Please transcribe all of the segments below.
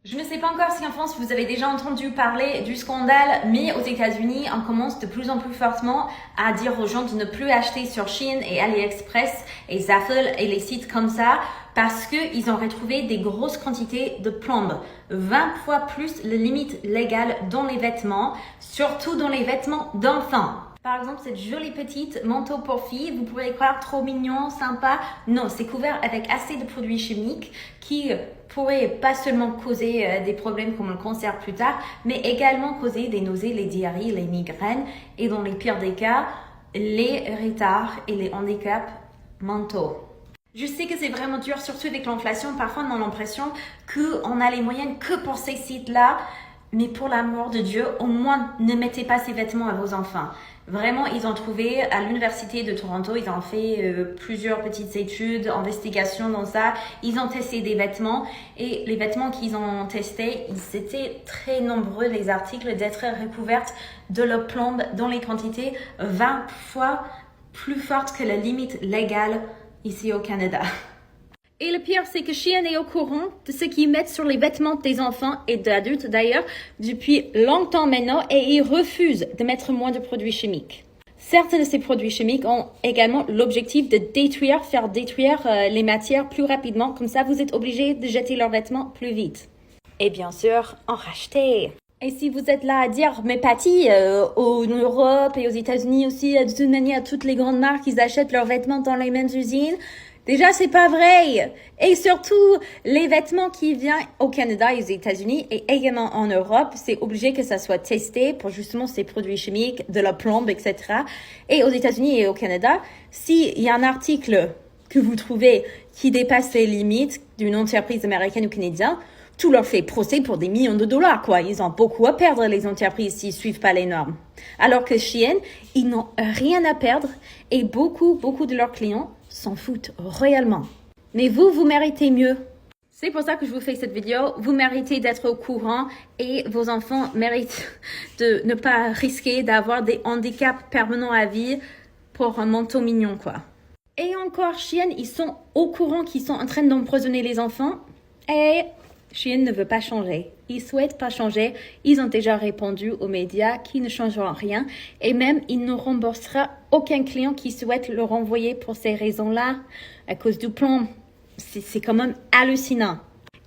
Je ne sais pas encore si en France vous avez déjà entendu parler du scandale, mais aux États-Unis, on commence de plus en plus fortement à dire aux gens de ne plus acheter sur Shein et AliExpress et Zaful et les sites comme ça parce qu'ils ont retrouvé des grosses quantités de plomb, 20 fois plus la limite légale dans les vêtements, surtout dans les vêtements d'enfants. Par exemple, cette jolie petite manteau pour filles, vous pouvez croire trop mignon, sympa. Non, c'est couvert avec assez de produits chimiques qui pourraient pas seulement causer des problèmes comme le cancer plus tard, mais également causer des nausées, les diarrhées, les migraines et dans les pires des cas, les retards et les handicaps mentaux. Je sais que c'est vraiment dur, surtout avec l'inflation. Parfois, on a l'impression qu'on a les moyens que pour ces sites-là. Mais pour l'amour de Dieu, au moins, ne mettez pas ces vêtements à vos enfants. Vraiment, ils ont trouvé à l'université de Toronto, ils ont fait plusieurs petites études, investigations dans ça. Ils ont testé des vêtements et les vêtements qu'ils ont testés, ils étaient très nombreux, les articles, d'être recouverts de la plombe dans les quantités 20 fois plus fortes que la limite légale ici au Canada. Et le pire, c'est que Shein est au courant de ce qu'ils mettent sur les vêtements des enfants et d'adultes d'ailleurs depuis longtemps maintenant et ils refusent de mettre moins de produits chimiques. Certains de ces produits chimiques ont également l'objectif de faire détruire les matières plus rapidement. Comme ça, vous êtes obligés de jeter leurs vêtements plus vite. Et bien sûr, en racheter. Et si vous êtes là à dire, mais Patty, en Europe et aux États-Unis aussi, de toute manière, toutes les grandes marques, ils achètent leurs vêtements dans les mêmes usines. Déjà, c'est pas vrai. Et surtout, les vêtements qui viennent au Canada et aux États-Unis et également en Europe, c'est obligé que ça soit testé pour justement ces produits chimiques, de la plombe, etc. Et aux États-Unis et au Canada, s'il y a un article que vous trouvez qui dépasse les limites d'une entreprise américaine ou canadienne, tout leur fait procès pour des millions de dollars, quoi. Ils ont beaucoup à perdre, les entreprises, s'ils suivent pas les normes. Alors que Shein, ils n'ont rien à perdre et beaucoup de leurs clients s'en foutent réellement. Mais vous méritez mieux. C'est pour ça que je vous fais cette vidéo. Vous méritez d'être au courant et vos enfants méritent de ne pas risquer d'avoir des handicaps permanents à vie pour un manteau mignon, quoi. Et encore, Shein, ils sont au courant qu'ils sont en train d'empoisonner les enfants et Shein ne veut pas changer. Ils souhaitent pas changer. Ils ont déjà répondu aux médias qu'ils ne changeront rien. Et même, ils ne rembourseront aucun client qui souhaite le renvoyer pour ces raisons-là, à cause du plomb. C'est quand même hallucinant.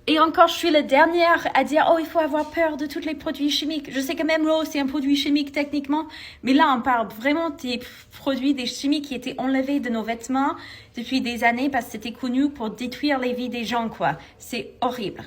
Et encore, je suis la dernière à dire, oh, il faut avoir peur de tous les produits chimiques. Je sais que même l'eau, c'est un produit chimique techniquement. Mais là, on parle vraiment des produits, des chimiques qui étaient enlevés de nos vêtements depuis des années parce que c'était connu pour détruire les vies des gens, quoi. C'est horrible.